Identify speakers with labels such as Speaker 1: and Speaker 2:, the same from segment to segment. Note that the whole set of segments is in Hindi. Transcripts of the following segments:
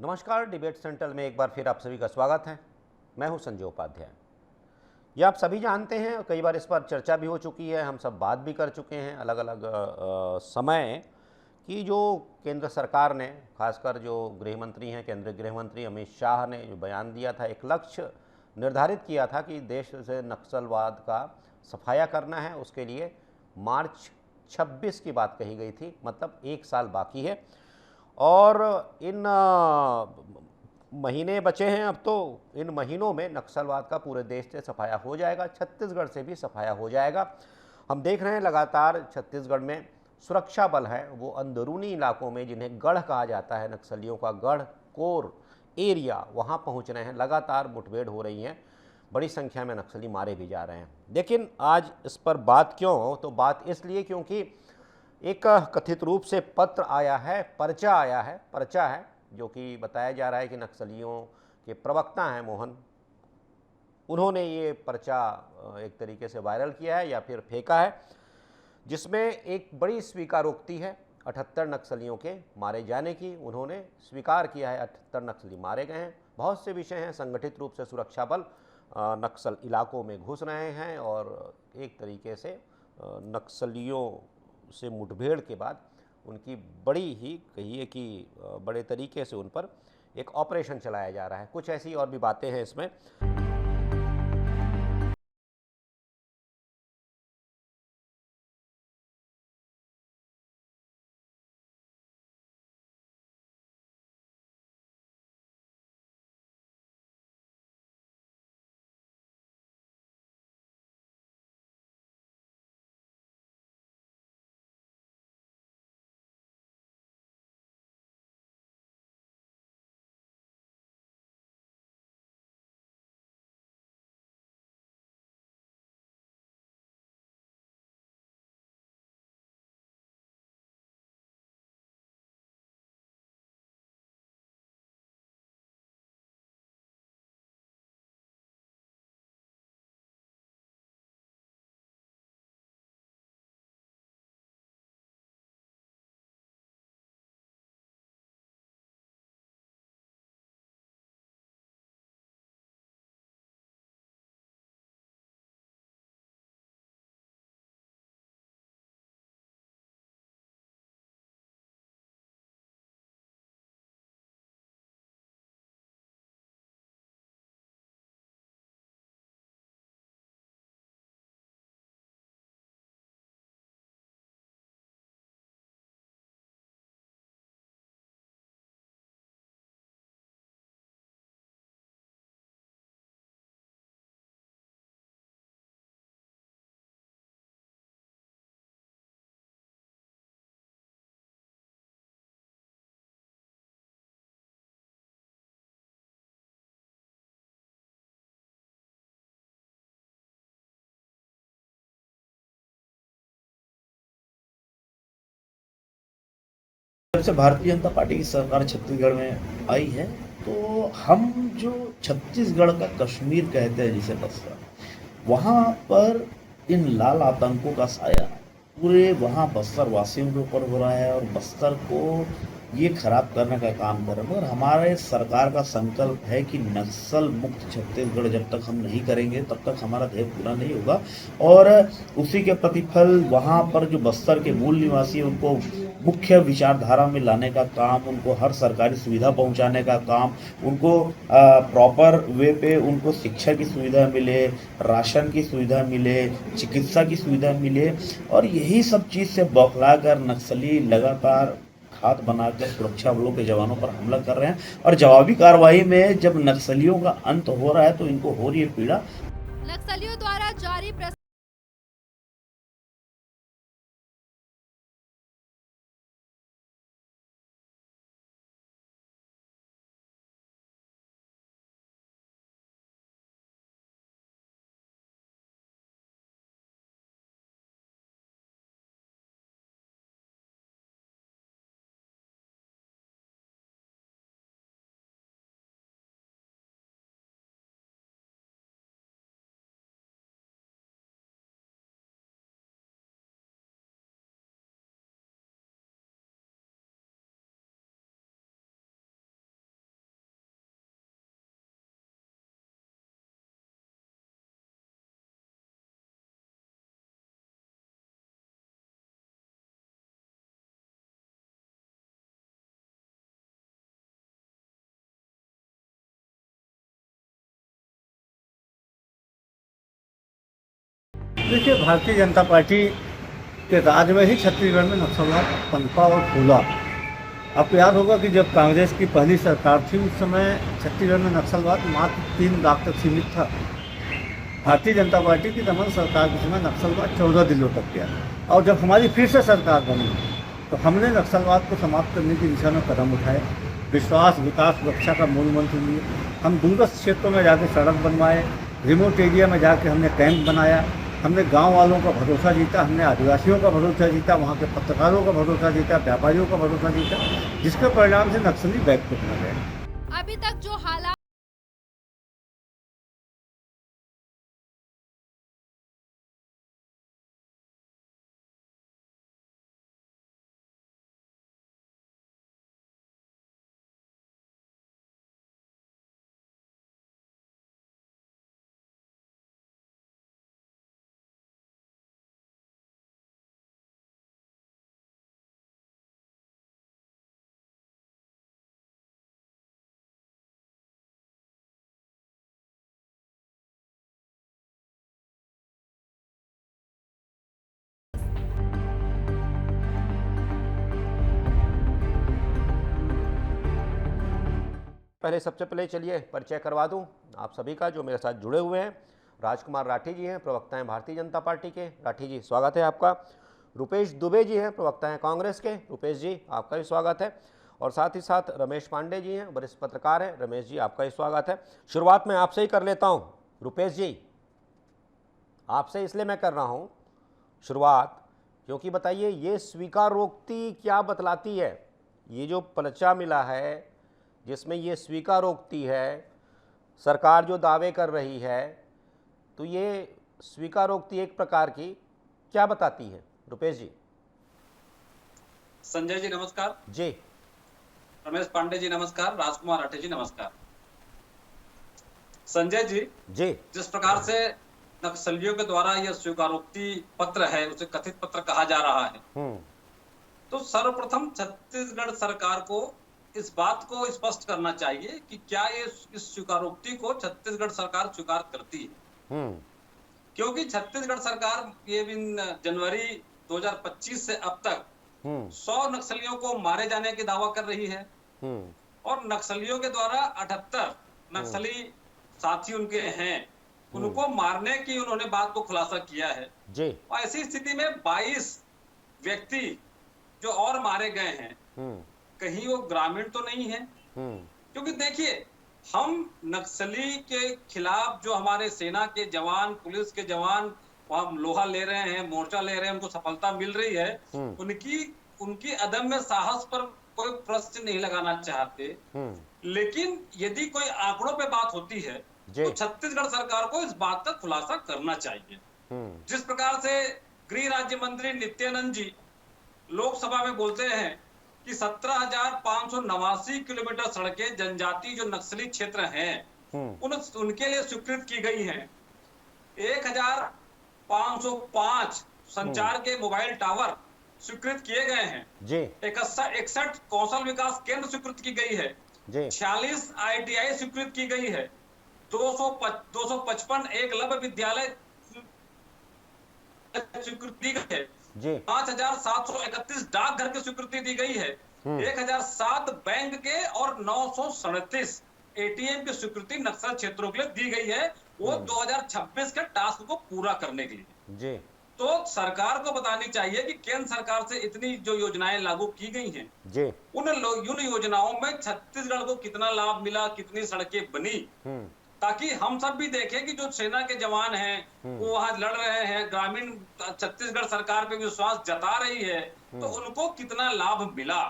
Speaker 1: नमस्कार, डिबेट सेंटर में एक बार फिर आप सभी का स्वागत है। मैं हूं संजय उपाध्याय। ये आप सभी जानते हैं और कई बार इस पर चर्चा भी हो चुकी है, हम सब बात भी कर चुके हैं अलग अलग समय कि जो केंद्र सरकार ने, खासकर जो गृह मंत्री हैं, केंद्रीय गृह मंत्री अमित शाह ने जो बयान दिया था, एक लक्ष्य निर्धारित किया था कि देश से नक्सलवाद का सफाया करना है। उसके लिए मार्च 26 की बात कही गई थी, मतलब एक साल बाकी है और इन महीने बचे हैं। अब तो इन महीनों में नक्सलवाद का पूरे देश से सफाया हो जाएगा, छत्तीसगढ़ से भी सफाया हो जाएगा। हम देख रहे हैं लगातार छत्तीसगढ़ में सुरक्षा बल है वो अंदरूनी इलाकों में, जिन्हें गढ़ कहा जाता है, नक्सलियों का गढ़ कोर एरिया, वहाँ पहुँच रहे हैं। लगातार मुठभेड़ हो रही हैं, बड़ी संख्या में नक्सली मारे भी जा रहे हैं। लेकिन आज इस पर बात क्यों हो, तो बात इसलिए क्योंकि एक कथित रूप से पत्र आया है, पर्चा है जो कि बताया जा रहा है कि नक्सलियों के प्रवक्ता हैं मोहन, उन्होंने ये पर्चा एक तरीके से वायरल किया है या फिर फेंका है, जिसमें एक बड़ी स्वीकारोक्ति है 78 नक्सलियों के मारे जाने की। उन्होंने स्वीकार किया है 78 नक्सली मारे गए हैं। बहुत से विषय हैं, संगठित रूप से सुरक्षा बल नक्सल इलाकों में घुस रहे हैं और एक तरीके से नक्सलियों से मुठभेड़ के बाद उनकी बड़ी ही कहिए कि बड़े तरीके से उन पर एक ऑपरेशन चलाया जा रहा है। कुछ ऐसी और भी बातें हैं इसमें।
Speaker 2: जब से भारतीय जनता पार्टी की सरकार छत्तीसगढ़ में आई है, तो हम जो छत्तीसगढ़ का कश्मीर कहते हैं जिसे बस्तर, वहाँ पर इन लाल आतंकों का साया पूरे वहाँ बस्तर वासियों के ऊपर हो रहा है और बस्तर को ये खराब करने का काम कर रहे हैं। और हमारे सरकार का संकल्प है कि नक्सल मुक्त छत्तीसगढ़ जब तक हम नहीं करेंगे तब तक हमारा ध्येय पूरा नहीं होगा। और उसी के प्रतिफल वहाँ पर जो बस्तर के मूल निवासी हैं उनको मुख्य विचारधारा में लाने का काम, उनको हर सरकारी सुविधा पहुंचाने का काम, उनको प्रॉपर वे पे उनको शिक्षा की सुविधा मिले, राशन की सुविधा मिले, चिकित्सा की सुविधा मिले। और यही सब चीज़ से बौखला कर नक्सली लगातार खाद बनाकर सुरक्षा बलों के जवानों पर हमला कर रहे हैं। और जवाबी कार्रवाई में जब नक्सलियों का अंत हो रहा है तो इनको हो रही है पीड़ा।
Speaker 3: नक्सलियों द्वारा जारी
Speaker 4: देखिए, भारतीय जनता पार्टी के राज में ही छत्तीसगढ़ में नक्सलवाद पनपा और फूला। आपको याद होगा कि जब कांग्रेस की पहली सरकार थी उस समय छत्तीसगढ़ में नक्सलवाद मात्र 3 लाख तक सीमित था। भारतीय जनता पार्टी की दमन सरकार के समय नक्सलवाद 14 जिलों तक गया और जब हमारी फिर से सरकार बनी तो हमने नक्सलवाद को समाप्त करने की दिशा में कदम उठाए। विश्वास, विकास, सुरक्षा का मूल मंत्र लिए हम दूरस्थ क्षेत्रों में जाके सड़क बनवाए, रिमोट एरिया में जाके हमने कैंप बनाया, हमने गांव वालों का भरोसा जीता, हमने आदिवासियों का भरोसा जीता, वहाँ के पत्रकारों का भरोसा जीता, व्यापारियों का भरोसा जीता, जिसके परिणाम से नक्सली बैकफुट में गए।
Speaker 3: अभी तक जो हालात
Speaker 1: पहले सबसे पहले चलिए परिचय करवा दूं आप सभी का जो मेरे साथ जुड़े हुए हैं। राजकुमार राठी जी हैं, प्रवक्ता हैं भारतीय जनता पार्टी के। राठी जी स्वागत है आपका। रुपेश दुबे जी हैं, प्रवक्ता हैं कांग्रेस के। रुपेश जी आपका भी स्वागत है। और साथ ही साथ रमेश पांडे जी हैं, वरिष्ठ पत्रकार हैं। रमेश जी आपका भी स्वागत है। शुरुआत में आपसे ही कर लेता हूँ। रुपेश जी, आपसे इसलिए मैं कर रहा हूँ शुरुआत क्योंकि बताइए ये स्वीकारोक्ति क्या बतलाती है। ये जो पर्चा मिला है जिसमें ये स्वीकारोक्ति है, सरकार जो दावे कर रही है, तो ये स्वीकारोक्ति एक प्रकार की क्या बताती है रुपेश जी?
Speaker 5: संजय जी नमस्कार।
Speaker 1: जी।
Speaker 5: रमेश पांडे जी नमस्कार। राजकुमार राठी जी नमस्कार। संजय जी, जिस प्रकार से नक्सलियों के द्वारा यह स्वीकारोक्ति पत्र है, उसे कथित पत्र कहा जा रहा है, तो सर्वप्रथम छत्तीसगढ़ सरकार को इस बात को स्पष्ट करना चाहिए कि क्या ये इस स्वीकारोक्ति को छत्तीसगढ़ सरकार स्वीकार करती है। क्योंकि छत्तीसगढ़ सरकार ये जनवरी 2025 से अब तक 100 नक्सलियों को मारे जाने की दावा कर रही है और नक्सलियों के द्वारा 78 नक्सली साथी उनके हैं, उनको मारने की उन्होंने बात को खुलासा किया है। और ऐसी स्थिति में 22 व्यक्ति जो और मारे गए हैं, कहीं वो ग्रामीण तो नहीं है। क्योंकि देखिए, हम नक्सली के खिलाफ जो हमारे सेना के जवान, पुलिस के जवान वहां लोहा ले रहे हैं, मोर्चा ले रहे हैं, उनको सफलता मिल रही है, उनकी अदम्य साहस पर कोई प्रश्न नहीं लगाना चाहते। लेकिन यदि कोई आंकड़ों पे बात होती है तो छत्तीसगढ़ सरकार को इस बात का खुलासा करना चाहिए। जिस प्रकार से गृह राज्य मंत्री नित्यानंद जी लोकसभा में बोलते हैं कि 17,589 किलोमीटर सड़कें जनजाति जो नक्सली क्षेत्र हैं उनके लिए स्वीकृत की गई हैं। 1,505 संचार के मोबाइल टावर स्वीकृत किए गए हैं। 61 कौशल विकास केंद्र स्वीकृत की गई है। 46 ITI स्वीकृत की गई है। 255 एकलव्य विद्यालय स्वीकृति दी गई है। 5,731 डाकघर की स्वीकृति दी गई है। 1,007 बैंक के और 937 ATM की स्वीकृति नक्सल क्षेत्रों के लिए दी गई है, वो 2026 के टास्क को पूरा करने के लिए। तो सरकार को बतानी चाहिए कि केंद्र सरकार से इतनी जो योजनाएं लागू की गई हैं, उन योजनाओं में छत्तीसगढ़ को कितना लाभ मिला, कितनी सड़कें बनी, ताकि हम सब भी देखें कि जो सेना के जवान हैं वो वहां लड़ रहे हैं, ग्रामीण छत्तीसगढ़ सरकार पे विश्वास जता रही है, तो उनको कितना लाभ मिला।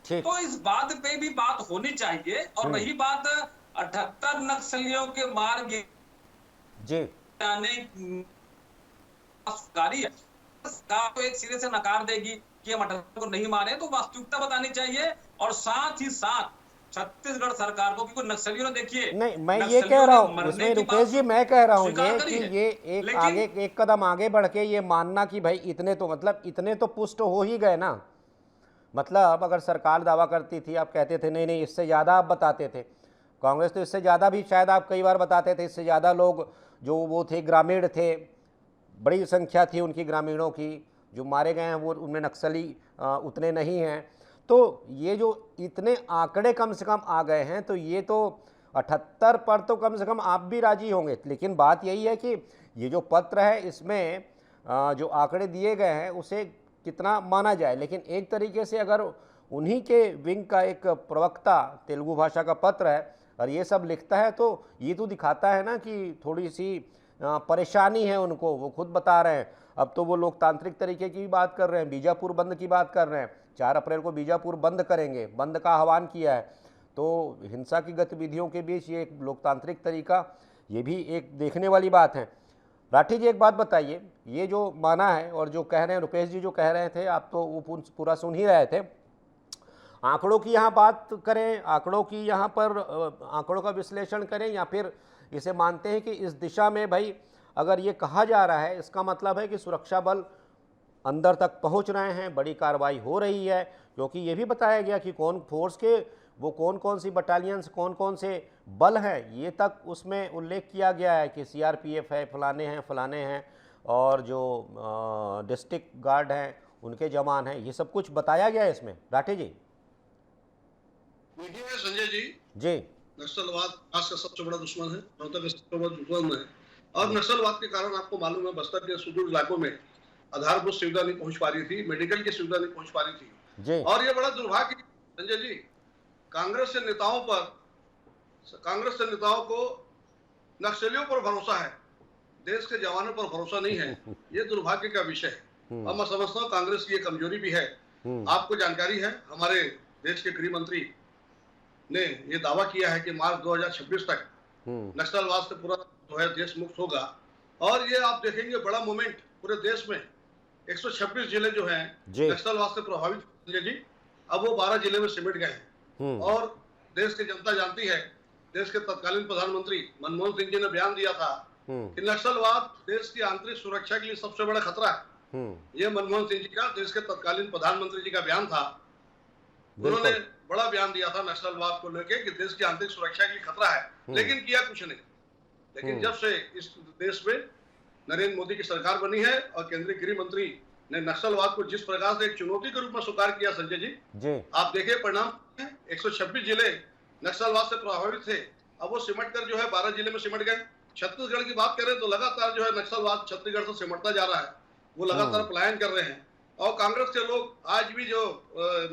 Speaker 5: तो इस बात पे भी बात होनी चाहिए। और रही बात 78 नक्सलियों के मार गिराने सरकार को एक सिरे से नकार देगी कि हम 78 को नहीं मारे, तो वास्तविकता बतानी चाहिए। और साथ ही साथ छत्तीसगढ़ सरकार को, क्योंकि नक्सलियों ने देखिए,
Speaker 1: नहीं मैं ये कह रहा हूँ उसमें रुपेश जी, मैं कह रहा हूँ ये कि ये एक कदम आगे बढ़ के ये मानना कि भाई इतने तो मतलब इतने तो पुष्ट हो ही गए ना। मतलब अगर सरकार दावा करती थी, आप कहते थे नहीं इससे ज़्यादा आप बताते थे, कांग्रेस तो इससे ज़्यादा भी शायद आप कई बार बताते थे, इससे ज़्यादा लोग जो वो थे ग्रामीण थे, बड़ी संख्या थी उनकी ग्रामीणों की, जो मारे गए हैं वो उनमें नक्सली उतने नहीं हैं। तो ये जो इतने आंकड़े कम से कम आ गए हैं, तो ये तो 78 पर तो कम से कम आप भी राजी होंगे। लेकिन बात यही है कि ये जो पत्र है इसमें जो आंकड़े दिए गए हैं उसे कितना माना जाए। लेकिन एक तरीके से अगर उन्हीं के विंग का एक प्रवक्ता तेलुगु भाषा का पत्र है और ये सब लिखता है, तो ये तो दिखाता है ना कि थोड़ी सी परेशानी है उनको। वो खुद बता रहे हैं, अब तो वो लोकतांत्रिक तरीके की बात कर रहे हैं, बीजापुर बंद की बात कर रहे हैं, 4 अप्रैल को बीजापुर बंद करेंगे, बंद का आह्वान किया है। तो हिंसा की गतिविधियों के बीच ये एक लोकतांत्रिक तरीका, ये भी एक देखने वाली बात है। राठी जी एक बात बताइए, ये जो माना है और जो कह रहे हैं रुपेश जी जो कह रहे थे, आप तो वो पूरा सुन ही रहे थे, आंकड़ों की यहाँ बात करें, आंकड़ों की यहाँ पर आंकड़ों का विश्लेषण करें, या फिर इसे मानते हैं कि इस दिशा में भाई अगर ये कहा जा रहा है इसका मतलब है कि सुरक्षा बल अंदर तक पहुँच रहे हैं, बड़ी कार्रवाई हो रही है। क्योंकि ये भी बताया गया कि कौन फोर्स के वो कौन कौन सी बटालियंस, कौन कौन से बल हैं, ये तक उसमें उल्लेख किया गया है कि सीआरपीएफ है, फलाने हैं और जो डिस्ट्रिक्ट गार्ड हैं उनके जवान हैं, ये सब कुछ बताया गया है इसमें। राठी जी।
Speaker 6: मीडिया में संजय जी
Speaker 1: जी
Speaker 6: नक्सलवाद आज का सबसे बड़ा दुश्मन है, जनता का सबसे बड़ा दुश्मन है। और नक्सलवाद के कारण आपको मालूम है बस्तर के सुदूर इलाकों में आधारभूत सुविधा नहीं पहुंच पा रही थी, मेडिकल की सुविधा नहीं पहुंच पा रही थी
Speaker 1: जी।
Speaker 6: और ये बड़ा दुर्भाग्य संजय जी, कांग्रेस के नेताओं को नक्सलियों पर भरोसा है, देश के जवानों पर भरोसा नहीं है। ये दुर्भाग्य का विषय है और मैं समझता हूँ कांग्रेस की ये कमजोरी भी है। आपको जानकारी है हमारे देश के गृह मंत्री ने ये दावा किया है कि मार्च 2026 तक नक्सलवाद से पूरा जो है देश मुक्त होगा। और ये आप देखेंगे बड़ा मूवमेंट पूरे देश में, 126 जिले जो हैं नक्सलवाद से प्रभावित जी, अब वो 12 जिले में सिमट गए हैं। और देश की जनता जानती है, देश के तत्कालीन प्रधानमंत्री मनमोहन सिंह जी ने बयान दिया था कि नक्सलवाद देश की आंतरिक सुरक्षा के लिए सबसे बड़ा खतरा है। ये मनमोहन सिंह जी का, देश के तत्कालीन प्रधानमंत्री जी का बयान था। उन्होंने बड़ा बयान दिया था नक्सलवाद को लेकर कि देश की आंतरिक सुरक्षा के लिए खतरा है, लेकिन किया कुछ नहीं। लेकिन जब से इस देश में नरेंद्र मोदी की सरकार बनी है और केंद्रीय गृह मंत्री ने नक्सलवाद को जिस प्रकार से एक चुनौती के रूप में स्वीकार किया संजय जी, आप देखिए परिणाम 126 जिले नक्सलवाद से प्रभावित थे, अब वो सिमट कर जो है 12 जिले में सिमट गए। छत्तीसगढ़ की बात करें तो लगातार जो है नक्सलवाद छत्तीसगढ़ से सिमटता जा रहा है, वो लगातार पलायन कर रहे हैं। और कांग्रेस के लोग आज भी जो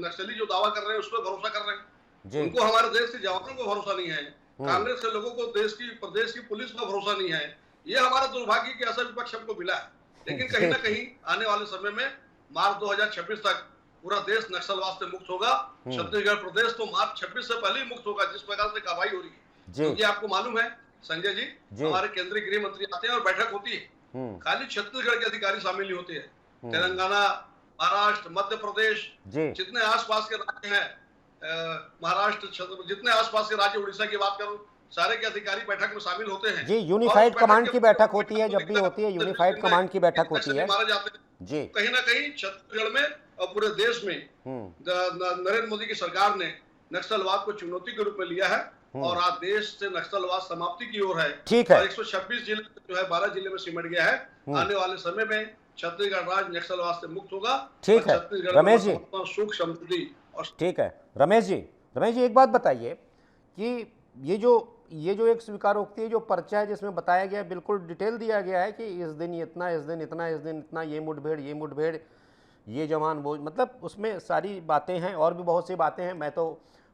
Speaker 6: नक्सली जो दावा कर रहे हैं उस पर भरोसा कर रहे हैं। उनको हमारे देश के जवानों को भरोसा नहीं है, कांग्रेस के लोगों को प्रदेश की पुलिस पर भरोसा नहीं है। ये हमारा दुर्भाग्य कि ऐसा विपक्ष हमको मिला है। लेकिन कहीं ना कहीं आने वाले समय में मार्च 2026 तक पूरा देश नक्सलवाद से मुक्त होगा। छत्तीसगढ़ प्रदेश तो मार्च 26 से पहले ही मुक्त होगा, जिस प्रकार से कार्रवाई हो रही है। क्योंकि आपको मालूम है संजय जी, हमारे केंद्रीय गृह मंत्री आते हैं और बैठक होती है, खाली छत्तीसगढ़ के अधिकारी शामिल नहीं होते हैं। तेलंगाना, महाराष्ट्र, मध्य प्रदेश, जितने आसपास के राज्य हैं, महाराष्ट्र, जितने आसपास के राज्य, उड़ीसा की बात करूं, सारे के अधिकारी बैठक में शामिल होते हैं
Speaker 1: जी। यूनिफाइड कमांड की बैठक होती है, जब भी होती है यूनिफाइड कमांड की बैठक होती है,
Speaker 6: मारे जाते हैं
Speaker 1: जी।
Speaker 6: कहीं ना कहीं छत्तीसगढ़ में और पूरे देश में नरेंद्र मोदी की सरकार ने नक्सलवाद को चुनौती के रूप में लिया है और आज देश से नक्सलवाद समाप्ति की ओर है।
Speaker 1: ठीक है।
Speaker 6: 126 जिले जो है 12 जिले में सिमट गया है। आने वाले समय में छत्तीसगढ़ राज्य नक्सलवाद से मुक्त होगा।
Speaker 1: ठीक है रमेश जी,
Speaker 6: सुख समृद्धि और
Speaker 1: ठीक है रमेश जी एक बात बताइए कि ये जो एक स्वीकारोक्ति, जो पर्चा है जिसमें बताया गया, बिल्कुल डिटेल दिया गया है कि इस दिन इतना, इस दिन इतना, इस दिन इतना, ये मुठभेड़, ये जवान वो, मतलब उसमें सारी बातें हैं और भी बहुत सी बातें हैं। मैं तो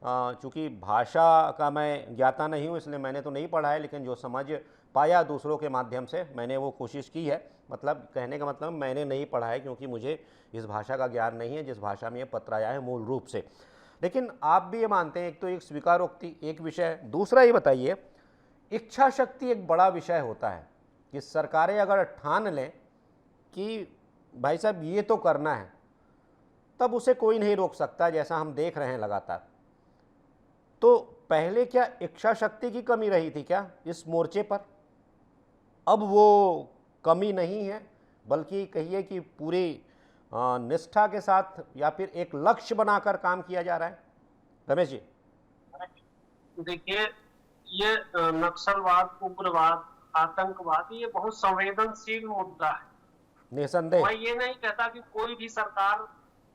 Speaker 1: चूँकि भाषा का मैं ज्ञाता नहीं हूँ इसलिए मैंने तो नहीं पढ़ा है, लेकिन जो समझ पाया दूसरों के माध्यम से मैंने वो कोशिश की है। मतलब कहने का मतलब मैंने नहीं पढ़ा है क्योंकि मुझे इस भाषा का ज्ञान नहीं है जिस भाषा में ये पत्र आया है मूल रूप से। लेकिन आप भी ये मानते हैं, एक तो एक स्वीकारोक्ति एक विषय, दूसरा ये बताइए, इच्छा शक्ति एक बड़ा विषय होता है कि सरकारें अगर ठान लें कि भाई साहब ये तो करना है, तब उसे कोई नहीं रोक सकता, जैसा हम देख रहे हैं लगातार। तो पहले क्या इच्छा शक्ति की कमी रही थी क्या इस मोर्चे पर? अब वो कमी नहीं है, बल्कि कहिए कि पूरी निष्ठा के साथ या फिर एक लक्ष्य बनाकर काम किया जा रहा है। रमेश जी
Speaker 7: देखिए, ये नक्सलवाद, उग्रवाद, आतंकवाद, ये बहुत संवेदनशील मुद्दा है।
Speaker 1: निसंदेह।
Speaker 7: मैं ये नहीं कहता कि कोई भी सरकार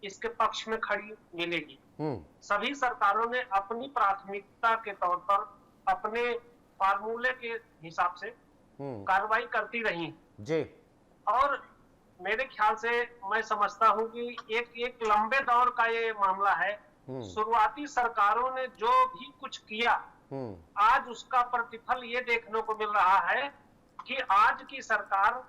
Speaker 7: इसके पक्ष में खड़ी मिलेगी। सभी सरकारों ने अपनी प्राथमिकता के तौर पर अपने फार्मूले के हिसाब से कार्रवाई करती रही
Speaker 1: जी।
Speaker 7: और मेरे ख्याल से मैं समझता हूं कि एक लंबे दौर का ये मामला है। शुरुआती सरकारों ने जो भी कुछ किया, आज उसका प्रतिफल ये देखने को मिल रहा है कि आज की सरकार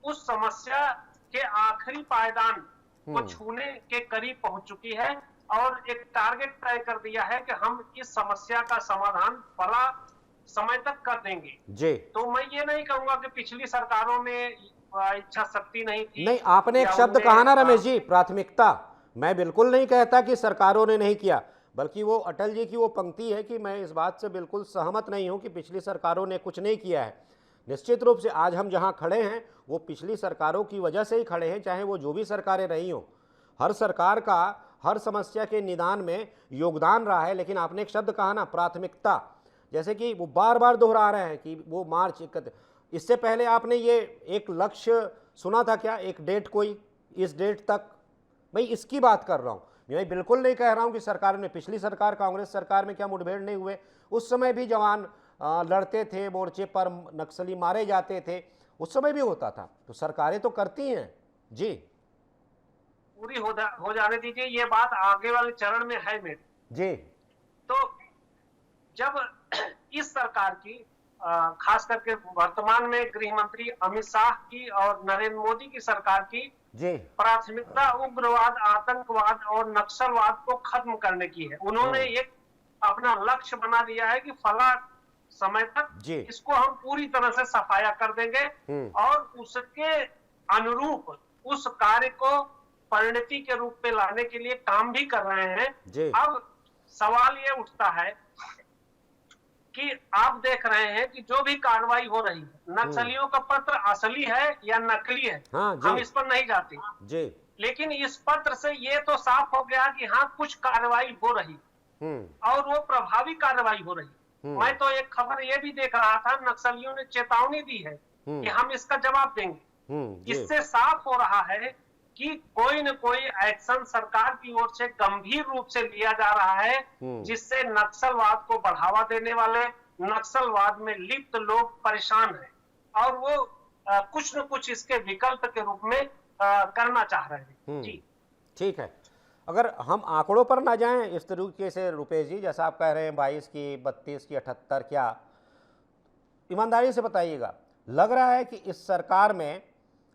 Speaker 7: उस समस्या के आखिरी पायदान को छूने के करीब पहुंच चुकी है और एक टारगेट तय कर दिया है कि हम इस समस्या का समाधान बड़ा समय तक कर देंगे
Speaker 1: जी।
Speaker 7: तो मैं ये नहीं कहूंगा कि पिछली सरकारों में इच्छा शक्ति नहीं थी।
Speaker 1: नहीं, आपने एक शब्द कहा ना रमेश जी, प्राथमिकता। मैं बिल्कुल नहीं कहता कि सरकारों ने नहीं किया, बल्कि वो अटल जी की वो पंक्ति है कि मैं इस बात से बिल्कुल सहमत नहीं हूं कि पिछली सरकारों ने कुछ नहीं किया है। निश्चित रूप से आज हम जहां खड़े हैं वो पिछली सरकारों की वजह से ही खड़े हैं, चाहे वो जो भी सरकारें रही हों। हर सरकार का हर समस्या के निदान में योगदान रहा है। लेकिन आपने एक शब्द कहा ना, प्राथमिकता, जैसे कि वो बार बार दोहरा रहे हैं कि वो मार्च 31, इससे पहले आपने ये एक लक्ष्य सुना था क्या, एक डेट कोई, इस डेट तक? मैं इसकी बात कर रहा हूँ। मैं बिल्कुल नहीं कह रहा हूँ कि सरकारों ने, पिछली सरकार कांग्रेस सरकार में क्या मुठभेड़ नहीं हुए? उस समय भी जवान लड़ते थे, मोर्चे पर नक्सली मारे जाते थे, उस समय भी होता था। तो सरकारें तो करती हैं जी।
Speaker 7: पूरी हो जाने दीजिए, ये बात आगे वाले चरण में है मेरे
Speaker 1: जी।
Speaker 7: तो जब इस सरकार की खास करके वर्तमान में गृह मंत्री अमित शाह की और नरेंद्र मोदी की सरकार की
Speaker 1: जी
Speaker 7: प्राथमिकता उग्रवाद, आतंकवाद और नक्सलवाद को खत्म करने की है। उन्होंने एक अपना लक्ष्य बना दिया है कि फला समय तक इसको हम पूरी तरह से सफाया कर देंगे और उसके अनुरूप उस कार्य को परिणति के रूप में लाने के लिए काम भी कर रहे हैं। अब सवाल ये उठता है कि आप देख रहे हैं कि जो भी कार्रवाई हो रही है, नक्सलियों का पत्र असली है या नकली है, हम इस पर नहीं जाते
Speaker 1: जी।
Speaker 7: लेकिन इस पत्र से ये तो साफ हो गया कि हाँ कुछ कार्रवाई हो रही और वो प्रभावी कार्रवाई हो रही। मैं तो एक खबर ये भी देख रहा था, नक्सलियों ने चेतावनी दी है कि हम इसका जवाब देंगे। इससे साफ हो रहा है कि कोई न कोई एक्शन सरकार की ओर से गंभीर रूप से लिया जा रहा है, जिससे नक्सलवाद को बढ़ावा देने वाले, नक्सलवाद में लिप्त लोग परेशान हैं और वो कुछ न कुछ इसके विकल्प के रूप में करना चाह रहे हैं जी।
Speaker 1: ठीक है, अगर हम आंकड़ों पर ना जाएं इस तरीके से रुपेश जी, जैसा आप कह रहे हैं 22 की, 32 की, 78, क्या ईमानदारी से बताइएगा, लग रहा है कि इस सरकार में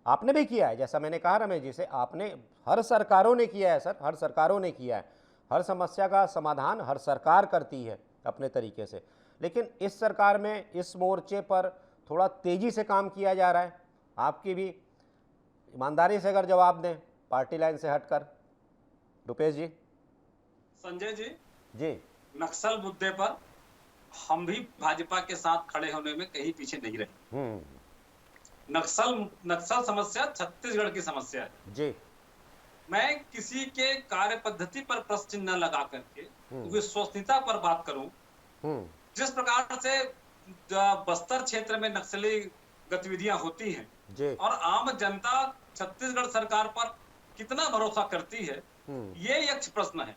Speaker 1: आपने भी किया है, जैसा मैंने कहा रमेश जी से, आपने, हर सरकारों ने किया है सर, हर सरकारों ने किया है, हर समस्या का समाधान हर सरकार करती है अपने तरीके से, लेकिन इस सरकार में इस मोर्चे पर थोड़ा तेजी से काम किया जा रहा है। आपकी भी ईमानदारी से अगर जवाब दें पार्टी लाइन से हटकर रुपेश जी।
Speaker 5: संजय जी
Speaker 1: जी,
Speaker 5: नक्सल मुद्दे पर हम भी भाजपा के साथ खड़े होने में कहीं पीछे नहीं रहे। नक्सल समस्या छत्तीसगढ़ की समस्या है
Speaker 1: जी।
Speaker 5: मैं किसी के कार्य पद्धति पर प्रश्न चिन्ह लगा करके विश्वसनीयता पर बात करूं, जिस प्रकार से बस्तर क्षेत्र में नक्सली गतिविधियां होती हैं और आम जनता छत्तीसगढ़ सरकार पर कितना भरोसा करती है, ये एक प्रश्न है।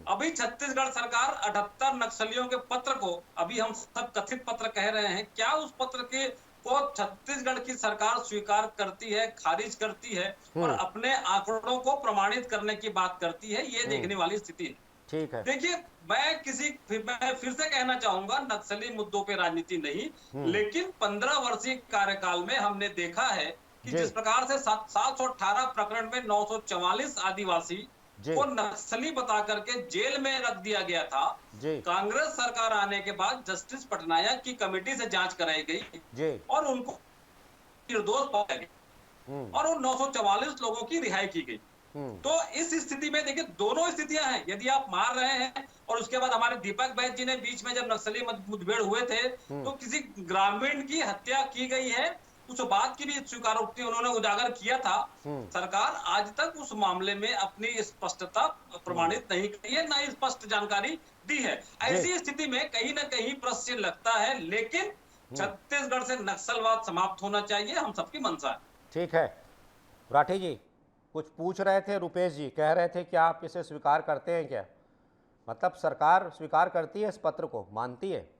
Speaker 5: अभी छत्तीसगढ़ सरकार 78 नक्सलियों के पत्र को, अभी हम सब कथित पत्र कह रहे हैं, क्या उस पत्र के को छत्तीसगढ़ की सरकार स्वीकार करती है, खारिज करती है और अपने आंकड़ों को प्रमाणित करने की बात करती है, ये देखने वाली स्थिति है।
Speaker 1: ठीक है,
Speaker 5: देखिए मैं फिर से कहना चाहूंगा, नक्सली मुद्दों पे राजनीति नहीं, लेकिन 15 वर्षीय कार्यकाल में हमने देखा है कि जिस प्रकार से 718 प्रकरण में 944 आदिवासी को नक्सली बता करके जेल में रख दिया गया था। कांग्रेस सरकार आने के बाद जस्टिस पटनायक की कमेटी से जांच कराई गई और उनको निर्दोष पाया गया और उन 944 लोगों की रिहाई की गई। तो इस स्थिति में देखिए दोनों स्थितियां हैं, यदि आप मार रहे हैं और उसके बाद हमारे दीपक बैद जी ने बीच में जब नक्सली मुठभेड़ हुए थे तो किसी ग्रामीण की हत्या की गई है, उस बात की भी स्वीकारोक्ति उन्होंने उजागर किया था। सरकार आज तक उस मामले में अपनी स्पष्टता प्रमाणित नहीं की है, ना ही स्पष्ट जानकारी दी है। ऐसी स्थिति में कहीं ना कहीं प्रश्न लगता है, लेकिन छत्तीसगढ़ से नक्सलवाद समाप्त होना चाहिए, हम सबकी मंशा है।
Speaker 1: ठीक है, राठी जी कुछ पूछ रहे थे, रुपेश जी कह रहे थे कि आप इसे स्वीकार करते हैं क्या? मतलब सरकार स्वीकार करती है इस पत्र को, मानती है?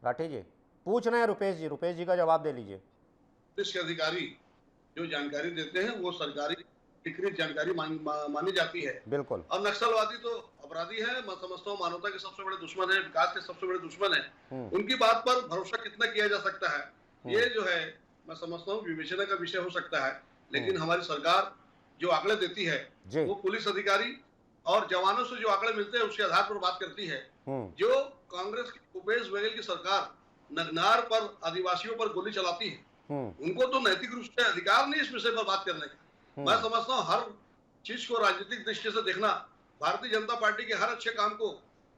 Speaker 1: राठी जी पूछ रहे हैं रुपेश जी का जवाब दे लीजिए।
Speaker 6: पुलिस के अधिकारी जो जानकारी देते हैं वो सरकारी अधिकृत जानकारी मानी जाती है।
Speaker 1: बिल्कुल।
Speaker 6: और नक्सलवादी तो अपराधी है, मैं समझता हूँ मानवता के सबसे बड़े दुश्मन है, विकास के सबसे बड़े दुश्मन है। उनकी बात पर भरोसा कितना किया जा सकता है, ये जो है मैं समझता हूँ विवेचना का विषय हो सकता है। लेकिन हमारी सरकार जो आंकड़े देती है वो पुलिस अधिकारी और जवानों से जो आंकड़े मिलते हैं उसके आधार पर बात करती है। जो कांग्रेस की भूपेश बघेल की सरकार नगनार पर आदिवासियों पर गोली चलाती है, उनको तो नैतिक रूप से अधिकार नहीं इस विषय पर बात करने का। मैं समझता हूँ हर चीज को राजनीतिक दृष्टि से देखना, भारतीय जनता पार्टी के हर अच्छे काम को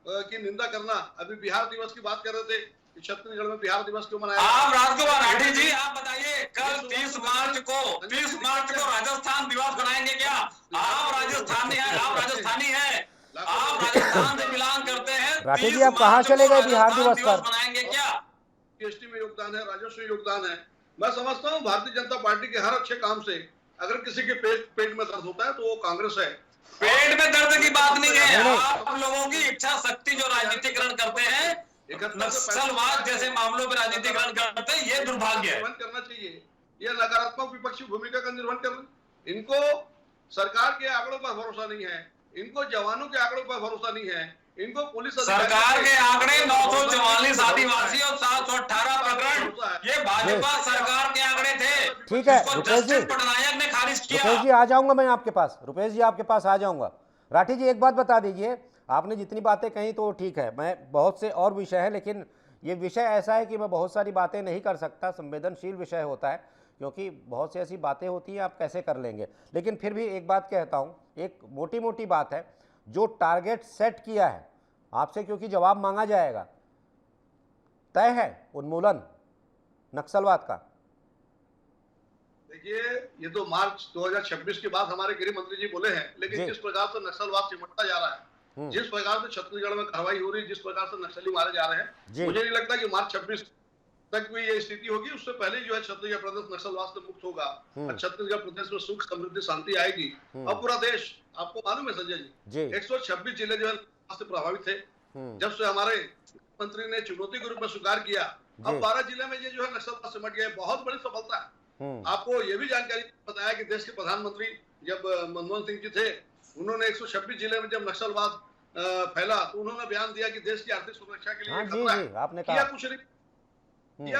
Speaker 6: की निंदा करना। अभी बिहार दिवस की बात कर रहे थे कि छत्तीसगढ़ में बिहार दिवस क्यों मनाया?
Speaker 5: आप राजकुमार राठी जी आप बताइए, कल 30 मार्च को राजस्थान दिवस बनाएंगे क्या? आप राजस्थानी हैं, आप राजस्थान से बिलोंग करते हैं।
Speaker 1: राठी जी आप कहाँ चले गए बिहार दिवस पर?
Speaker 5: बनाएंगे क्या?
Speaker 6: जीएसटी में योगदान है, राजस्व योगदान है। मैं समझता हूँ भारतीय जनता पार्टी के हर अच्छे काम से अगर किसी के पेट में दर्द होता है तो वो कांग्रेस है।
Speaker 5: पेट में दर्द की बात नहीं है, आप लोगों की इच्छा शक्ति जो राजनीतिकरण करते हैं, नक्सलवाद जैसे मामलों में राजनीतिकरण करते हैं, ये दुर्भाग्य है।
Speaker 6: करना चाहिए, ये नकारात्मक विपक्षी भूमिका का निर्वहन करना। इनको सरकार के आंकड़ों पर भरोसा नहीं है, इनको जवानों के आंकड़ों पर भरोसा नहीं है, इनको पुलिस
Speaker 5: सरकार के आंकड़े 944 आदिवासी और 718 प्रकरण, ये भाजपा सरकार के आंकड़े थे।
Speaker 1: ठीक है
Speaker 5: रुपेश जी, पटनायक ने खारिज किया।
Speaker 1: रुपेश जी आ जाऊंगा मैं आपके पास, रुपेश जी आपके पास आ जाऊंगा। राठी जी एक बात बता दीजिए, आपने जितनी बातें कही तो ठीक है, मैं बहुत से और विषय है, लेकिन ये विषय ऐसा है कि मैं बहुत सारी बातें नहीं कर सकता, संवेदनशील विषय होता है, क्योंकि बहुत सी ऐसी बातें होती हैं आप कैसे कर लेंगे। लेकिन फिर भी एक बात कहता हूँ, एक मोटी मोटी बात है, जो टारगेट सेट किया है आपसे, क्योंकि जवाब मांगा जाएगा, तय है उन्मूलन नक्सलवाद का।
Speaker 6: देखिए ये तो मार्च 2026 की बात हमारे गृह मंत्री जी बोले हैं, लेकिन जिस प्रकार से नक्सलवाद सिमटता जा रहा है, जिस प्रकार से छत्तीसगढ़ में कार्रवाई हो रही है, जिस प्रकार से नक्सली मारे जा रहे हैं, मुझे नहीं लगता कि मार्च 26 तक भी ये स्थिति होगी। उससे पहले जो है छत्तीसगढ़ प्रदेश नक्सलवाद से मुक्त होगा और छत्तीसगढ़ प्रदेश में सुख समृद्धि शांति आएगी और पूरा देश, आपको मालूम है संजय जी 126 जिले जो है से प्रभावित थे। जब से हमारे मंत्री ने चुनौती के रूप में स्वीकार किया, अब 12 जिले में ये जो है नक्सलवाद सिमट गया, बहुत बड़ी सफलता है। आपको ये भी जानकारी बताया कि देश के प्रधानमंत्री जब मनमोहन सिंह जी थे, उन्होंने 126 जिले में जब नक्सलवाद फैला तो उन्होंने बयान दिया कि देश की आर्थिक सुरक्षा के लिए खतरा है।
Speaker 1: आपने कहा
Speaker 6: किया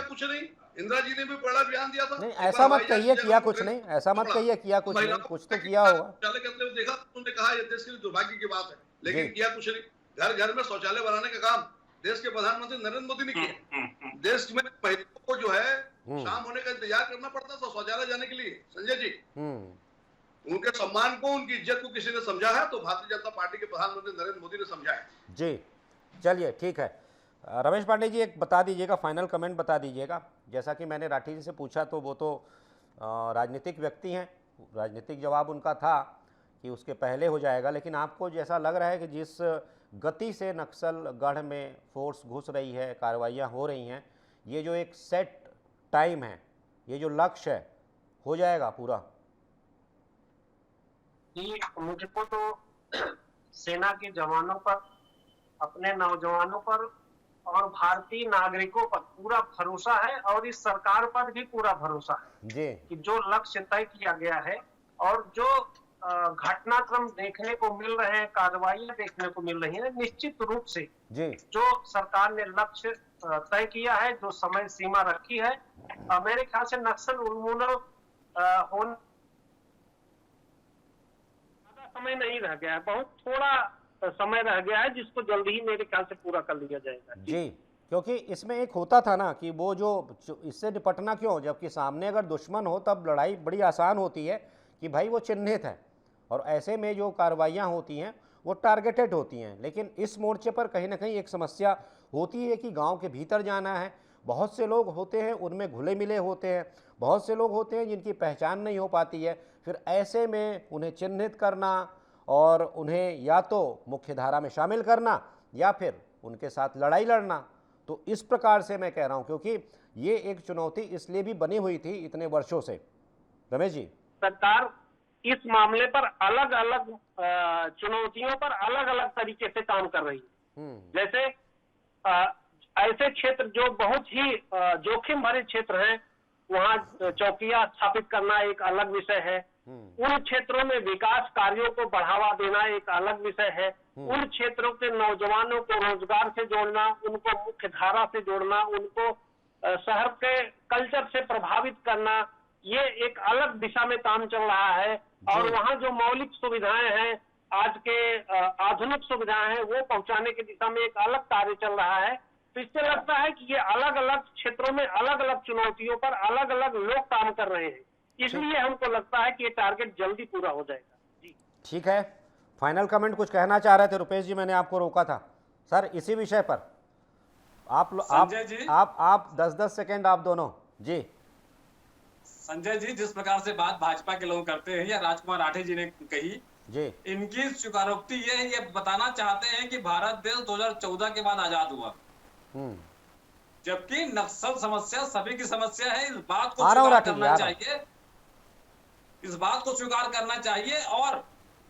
Speaker 6: कुछ नहीं। इंदिरा जी ने भी बड़ा बयान दिया था।
Speaker 1: नहीं ऐसा मत कहिए किया कुछ नहीं, ऐसा मत कहिए किया कुछ नहीं, कुछ तो किया होगा।
Speaker 6: शौचालय करते हुए देखा, उन्होंने कहा ये देश के लिए दुर्भाग्य की बात है, लेकिन किया कुछ नहीं। घर घर में शौचालय बनाने का काम देश के प्रधानमंत्री नरेंद्र मोदी ने किया। देश में महिलाओं को जो है शाम होने का इंतजार करना पड़ता था शौचालय जाने के लिए। संजय जी उनके सम्मान को, उनकी इज्जत को किसी ने समझा है तो भारतीय जनता पार्टी के प्रधानमंत्री नरेंद्र मोदी ने समझा है। जी
Speaker 1: चलिए ठीक है। रमेश पांडे जी एक बता दीजिएगा, फाइनल कमेंट बता दीजिएगा। जैसा कि मैंने राठी जी से पूछा तो वो तो राजनीतिक व्यक्ति हैं, राजनीतिक जवाब उनका था कि उसके पहले हो जाएगा, लेकिन आपको जैसा लग रहा है कि जिस गति से नक्सलगढ़ में फोर्स घुस रही है, कार्रवाइयाँ हो रही हैं, ये जो एक सेट टाइम है, ये जो लक्ष्य है, हो जाएगा पूरा?
Speaker 7: जी मुझको तो सेना के जवानों पर, अपने नौजवानों पर और भारतीय नागरिकों पर पूरा भरोसा है और इस सरकार पर भी पूरा भरोसा है
Speaker 1: जी
Speaker 7: कि जो लक्ष्य तय किया गया है और जो घटनाक्रम देखने को मिल रहे हैं, कार्रवाइयां देखने को मिल रही हैं, निश्चित रूप से
Speaker 1: जी
Speaker 7: जो सरकार ने लक्ष्य तय किया है, जो समय सीमा रखी है, मेरे ख्याल से नक्सल उन्मूलन होने समय नहीं रह गया है, बहुत थोड़ा समय रह गया है, जिसको जल्दी ही मेरे ख्याल से पूरा कर लिया जाएगा।
Speaker 1: जी क्योंकि इसमें एक होता था ना कि वो जो इससे निपटना क्यों, जबकि सामने अगर दुश्मन हो तब लड़ाई बड़ी आसान होती है कि भाई वो चिन्हित है, और ऐसे में जो कार्रवाइयाँ होती हैं वो टारगेटेड होती हैं। लेकिन इस मोर्चे पर कहीं ना कहीं एक समस्या होती है कि गांव के भीतर जाना है, बहुत से लोग होते हैं उनमें घुले मिले होते हैं, बहुत से लोग होते हैं जिनकी पहचान नहीं हो पाती है, फिर ऐसे में उन्हें चिन्हित करना और उन्हें या तो मुख्य धारा में शामिल करना या फिर उनके साथ लड़ाई लड़ना। तो इस प्रकार से मैं कह रहा हूँ, क्योंकि ये एक चुनौती इसलिए भी बनी हुई थी इतने वर्षों से। रमेश जी
Speaker 7: सरकार इस मामले पर अलग अलग चुनौतियों पर अलग अलग तरीके से काम कर रही है। जैसे ऐसे क्षेत्र जो बहुत ही जोखिम भरे क्षेत्र हैं, वहाँ चौकियां स्थापित करना एक अलग विषय है। उन क्षेत्रों में विकास कार्यों को बढ़ावा देना एक अलग विषय है। उन क्षेत्रों के नौजवानों को रोजगार से जोड़ना, उनको मुख्य धारा से जोड़ना, उनको शहर के कल्चर से प्रभावित करना, ये एक अलग दिशा में काम चल रहा है। और वहाँ जो मौलिक सुविधाएं हैं, आज के आधुनिक सुविधाएं हैं, वो पहुंचाने की दिशा में एक अलग कार्य चल रहा है। तो इससे लगता है कि ये अलग अलग क्षेत्रों में अलग अलग चुनौतियों पर अलग अलग लोग काम कर रहे हैं, इसलिए हमको लगता है कि ये टारगेट जल्दी पूरा हो जाएगा। जी
Speaker 1: ठीक है, फाइनल कमेंट कुछ कहना चाह रहे थे रुपेश जी, मैंने आपको रोका था सर इसी विषय पर। आप 10-10 सेकेंड आप दोनों जी।
Speaker 5: संजय जी, जिस प्रकार से बात भाजपा के लोग करते हैं या राजकुमार राठे जी ने कही
Speaker 1: जी,
Speaker 5: इनकी स्वीकारोक्ति ये बताना चाहते हैं कि भारत देश 2014 के बाद आजाद हुआ, जबकि नक्सल समस्या सभी की समस्या है। इस बात को स्वीकार करना चाहिए, इस बात को स्वीकार करना चाहिए। और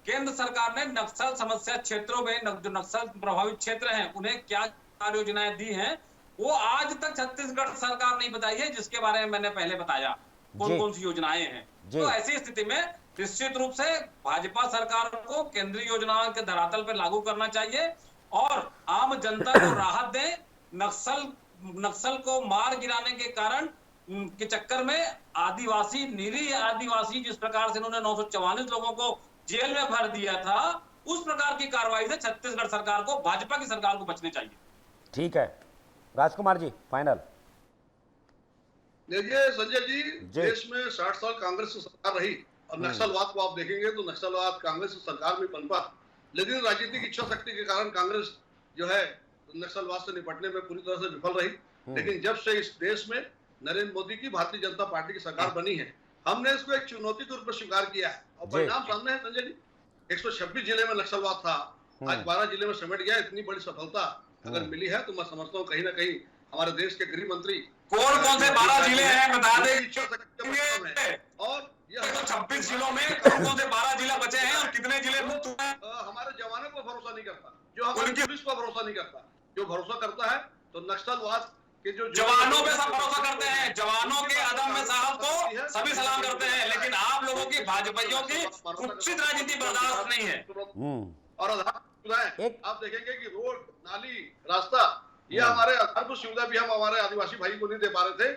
Speaker 5: केंद्र सरकार ने नक्सल समस्या क्षेत्रों में जो नक्सल प्रभावित क्षेत्र हैं उन्हें क्या कार्य योजनाएं दी हैं, वो आज तक छत्तीसगढ़ सरकार नहीं बताई है, जिसके बारे में मैंने पहले बताया कौन कौन सी योजनाएं हैं। तो ऐसी स्थिति में निश्चित रूप से भाजपा सरकार को केंद्रीय योजनाओं के धरातल पर लागू करना चाहिए और आम जनता को राहत दें। नक्सल को मार गिराने के कारण के चक्कर में आदिवासी, निरीह आदिवासी, जिस प्रकार से उन्होंने 944 लोगों को जेल में भर दिया था, उस प्रकार की कार्रवाई से छत्तीसगढ़ सरकार को, भाजपा की सरकार को बचने चाहिए।
Speaker 1: ठीक है, राजकुमार जी फाइनल।
Speaker 6: देखिए संजय जी, देश में 60 साल कांग्रेस की सरकार रही और नक्सलवाद को आप देखेंगे तो नक्सलवाद कांग्रेस की सरकार में पनपा, लेकिन राजनीतिक इच्छा शक्ति के कारण कांग्रेस जो है नक्सलवाद से निपटने में पूरी तरह से विफल रही। लेकिन जब से इस देश में नरेंद्र मोदी की भारतीय जनता पार्टी की सरकार बनी है, हमने इसको एक चुनौती के रूप में स्वीकार किया है और परिणाम सामने है संजय जी। 126 जिले में नक्सलवाद था, आज 12 जिले में समेट गया। इतनी बड़ी सफलता अगर मिली है तो मैं समझता हूँ कहीं ना कहीं हमारे देश के गृह मंत्री
Speaker 5: कौन कौन से 12 जिले हैं बता दें।
Speaker 6: और ये
Speaker 5: 26 जिलों में कौन कौन से 12 जिला बचे हैं और कितने जिले मुक्त हुए हैं?
Speaker 6: हमारे जवानों को भरोसा नहीं करता, जो हमारे पुलिस को भरोसा नहीं करता। जो भरोसा करता है तो नक्सलवाद के जो
Speaker 5: जवानों पे सब भरोसा करते हैं, जवानों के अदम में साहब को सभी सलाम करते हैं, लेकिन आप लोगों की भाजपाइयों की कुत्सित राजनीति बर्दाश्त नहीं है।
Speaker 6: और आप देखेंगे कि रोड, नाली, रास्ता, ये हमारे आधारभूत सुविधा भी हम हमारे आदिवासी भाई को नहीं दे पा रहे थे।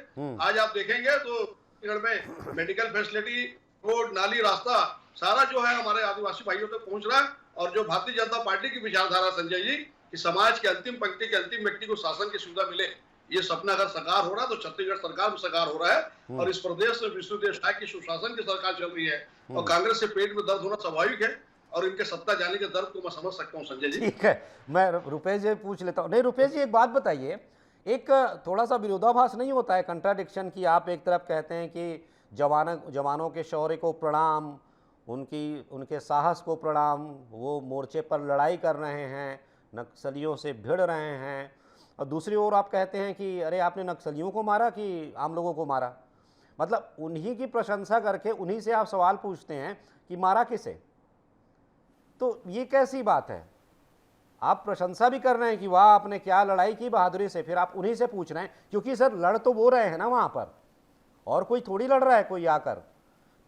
Speaker 6: आज आप देखेंगे तो छत्तीसगढ़ में मेडिकल फैसिलिटी, रोड, नाली, रास्ता सारा जो है हमारे आदिवासी भाइयों तक पहुंच रहा है। और जो भारतीय जनता पार्टी की विचारधारा संजय जी कि समाज के अंतिम पंक्ति के अंतिम व्यक्ति को शासन की सुविधा मिले, ये सपना अगर साकार हो रहा है तो छत्तीसगढ़ सरकार में साकार हो रहा है। और इस प्रदेश में विष्णुदेव साय की सुशासन की सरकार चल रही है और कांग्रेस से पेट में दर्द होना स्वाभाविक है और इनके सत्ता जाने के दर्द को मैं समझ सकता हूं संजय जी।
Speaker 1: ठीक है, मैं रुपेश जी पूछ लेता हूँ। नहीं रुपेश जी, एक बात बताइए, एक थोड़ा सा विरोधाभास नहीं होता है, कंट्राडिक्शन की? आप एक तरफ कहते हैं कि जवानों के शौर्य को प्रणाम, उनके साहस को प्रणाम, वो मोर्चे पर लड़ाई कर रहे हैं, नक्सलियों से भिड़ रहे हैं, और दूसरी ओर आप कहते हैं कि अरे आपने नक्सलियों को मारा कि आम लोगों को मारा? मतलब उन्हीं की प्रशंसा करके उन्हीं से आप सवाल पूछते हैं कि मारा किसे? तो ये कैसी बात है? आप प्रशंसा भी कर रहे हैं कि वाह आपने क्या लड़ाई की बहादुरी से, फिर आप उन्हीं से पूछ रहे हैं, क्योंकि सर लड़ तो वो रहे हैं ना वहाँ पर, और कोई थोड़ी लड़ रहा है कोई आकर।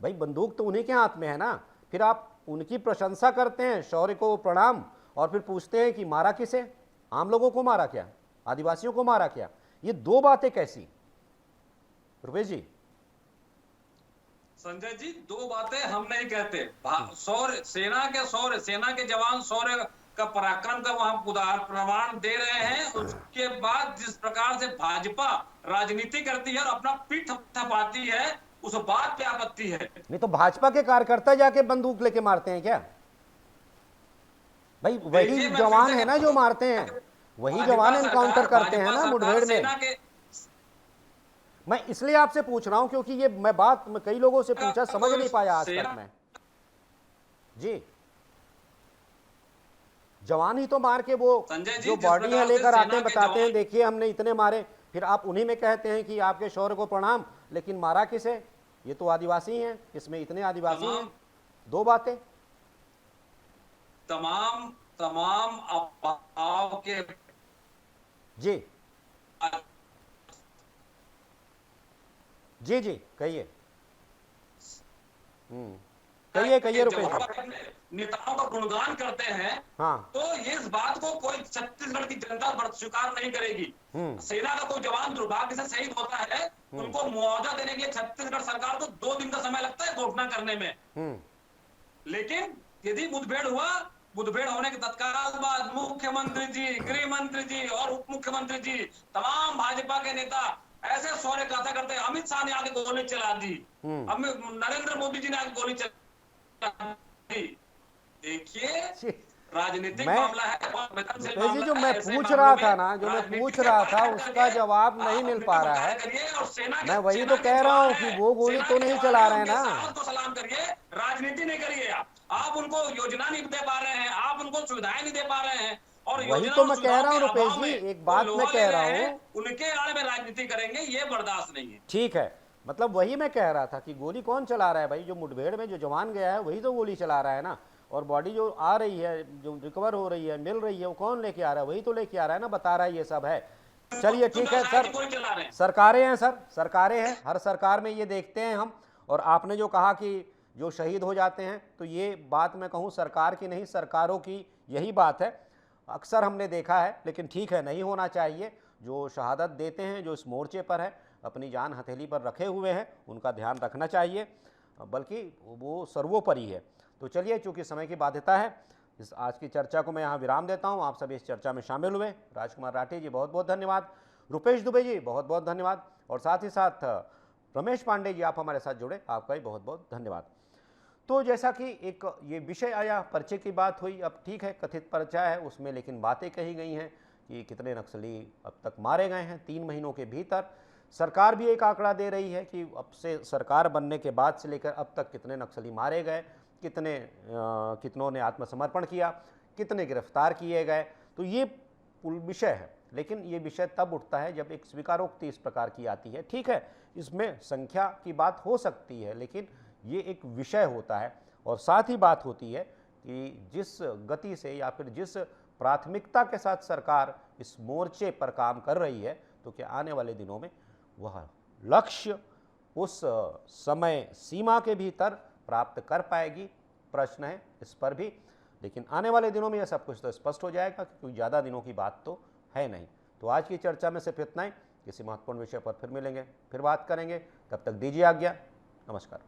Speaker 1: भाई बंदूक तो उन्हीं के हाथ में है ना। फिर आप उनकी प्रशंसा करते हैं, शौर्य को प्रणाम, और फिर पूछते हैं कि मारा किसे? आम लोगों को मारा क्या? आदिवासियों को मारा क्या? ये दो बातें कैसी? रुपेश जी।
Speaker 5: संजय जी, दो बातें हम नहीं कहते। शौर्य, सेना के जवान शौर्य का, पराक्रम का वहां उदाहरण प्रमाण दे रहे हैं। उसके बाद जिस प्रकार से भाजपा राजनीति करती है और अपना पीठ थपथपाती है, उस बात पे आपत्ति है।
Speaker 1: नहीं तो भाजपा के कार्यकर्ता जाके बंदूक लेके मारते हैं क्या? भाई वही जवान है ना जो मारते हैं, वही जवान एनकाउंटर करते हैं ना मुठभेड़ में। मैं इसलिए आपसे पूछ रहा हूं क्योंकि ये मैं बात कई लोगों से पूछा, समझ नहीं पाया आज तक मैं। जी, जवान ही तो मार के वो जो बॉडी है लेकर आते हैं, बताते हैं देखिए हमने इतने मारे, फिर आप उन्हीं में कहते हैं कि आपके शौर्य को प्रणाम, लेकिन मारा किसे? ये तो आदिवासी हैं, इसमें इतने आदिवासी हैं,
Speaker 5: तमाम
Speaker 1: दो बातें।
Speaker 5: तमाम तमाम अफवाहों के
Speaker 1: जी जी जी कहिए। कहिए कहिए रुपेश
Speaker 5: जब
Speaker 1: जी।
Speaker 5: हम अपने नेताओं का गुणगान करते हैं
Speaker 1: हाँ
Speaker 5: तो इस बात को कोई छत्तीसगढ़ की जनता स्वीकार नहीं करेगी। सेना का कोई जवान दुर्भाग्य से शहीद होता है, उनको मुआवजा देने के लिए छत्तीसगढ़ सरकार को 2 दिन का समय लगता है घोषणा करने में। लेकिन यदि मुठभेड़ हुआ, मुठभेड़ होने के तत्काल बाद मुख्यमंत्री जी, गृह मंत्री जी और उप मुख्यमंत्री जी, तमाम भाजपा के नेता ऐसे शौर्य गाथा करते हैं। अमित शाह ने आके गोली चला दी, नरेंद्र मोदी जी ने आके गोली चला दी। देखिए राजनीतिक मामला है,
Speaker 1: रुपेश जी, जो मैं पूछ रहा था ना, जो मैं पूछ रहा था उसका जवाब नहीं मिल पा रहा है। मैं वही तो कह रहा हूँ कि वो गोली तो नहीं चला रहे हैं ना।
Speaker 5: को सलाम करिए, राजनीति नहीं करिए। आप उनको योजना नहीं दे पा रहे हैं, आप उनको सुविधाएं नहीं दे पा रहे हैं, और
Speaker 1: वही तो मैं कह रहा हूँ रुपेश जी, एक बात मैं कह रहा हूँ,
Speaker 5: उनके आड़ में राजनीति करेंगे, ये बर्दाश्त नहीं है।
Speaker 1: ठीक है, मतलब वही मैं कह रहा था कि गोली कौन चला रहा है भाई? जो मुठभेड़ में जो जवान गया है वही तो गोली चला रहा है ना। और बॉडी जो आ रही है, जो रिकवर हो रही है, मिल रही है, वो कौन लेके आ रहा है? वही तो लेके आ रहा है ना, बता रहा है ये सब है। चलिए ठीक है सर, सरकारें हैं सर, सरकारें हैं, हर सरकार में ये देखते हैं हम। और आपने जो कहा कि जो शहीद हो जाते हैं, तो ये बात मैं कहूँ सरकार की नहीं, सरकारों की यही बात है। अक्सर हमने देखा है, लेकिन ठीक है, नहीं होना चाहिए। जो शहादत देते हैं, जो इस मोर्चे पर है, अपनी जान हथेली पर रखे हुए हैं, उनका ध्यान रखना चाहिए, बल्कि वो सर्वोपरि है। तो चलिए, चूँकि समय की बाध्यता है, इस आज की चर्चा को मैं यहाँ विराम देता हूँ। आप सभी इस चर्चा में शामिल हुए, राजकुमार राठी जी बहुत बहुत धन्यवाद, रुपेश दुबे जी बहुत बहुत धन्यवाद, और साथ ही साथ रमेश पांडे जी आप हमारे साथ जुड़े, आपका भी बहुत बहुत धन्यवाद। तो जैसा कि एक ये विषय आया, पर्चे की बात हुई, अब ठीक है कथित पर्चा है उसमें, लेकिन बातें कही गई हैं कि कितने नक्सली अब तक मारे गए हैं 3 महीनों के भीतर। सरकार भी एक आंकड़ा दे रही है कि अब से सरकार बनने के बाद से लेकर अब तक कितने नक्सली मारे गए, कितनों ने आत्मसमर्पण किया, कितने गिरफ्तार किए गए। तो ये विषय है, लेकिन ये विषय तब उठता है जब एक स्वीकारोक्ति इस प्रकार की आती है। ठीक है, इसमें संख्या की बात हो सकती है, लेकिन ये एक विषय होता है, और साथ ही बात होती है कि जिस गति से या फिर जिस प्राथमिकता के साथ सरकार इस मोर्चे पर काम कर रही है, तो क्या आने वाले दिनों में वह लक्ष्य उस समय सीमा के भीतर प्राप्त कर पाएगी, प्रश्न है इस पर भी। लेकिन आने वाले दिनों में यह सब कुछ तो स्पष्ट हो जाएगा, क्योंकि ज़्यादा दिनों की बात तो है नहीं। तो आज की चर्चा में सिर्फ इतना ही, किसी महत्वपूर्ण विषय पर फिर मिलेंगे, फिर बात करेंगे, तब तक दीजिए आज्ञा, नमस्कार।